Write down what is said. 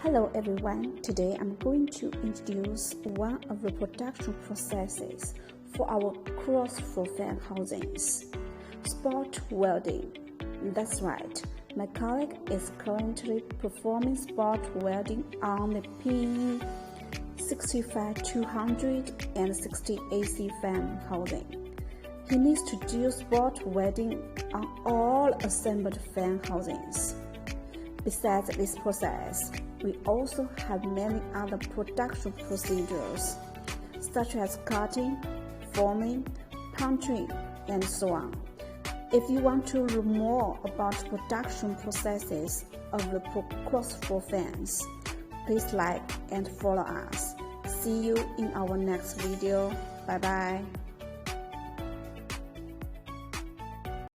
Hello everyone, today I'm going to introduce one of the production processes for our cross-flow fan housings. Spot welding. That's right, my colleague is currently performing spot welding on the P65200 and 60 AC fan housing. He needs to do spot welding on all assembled fan housings. Besides this process, we also have many other production procedures, such as cutting, forming, puncturing, and so on. If you want to learn more about production processes of the cross-flow fans, please like and follow us. See you in our next video. Bye-bye.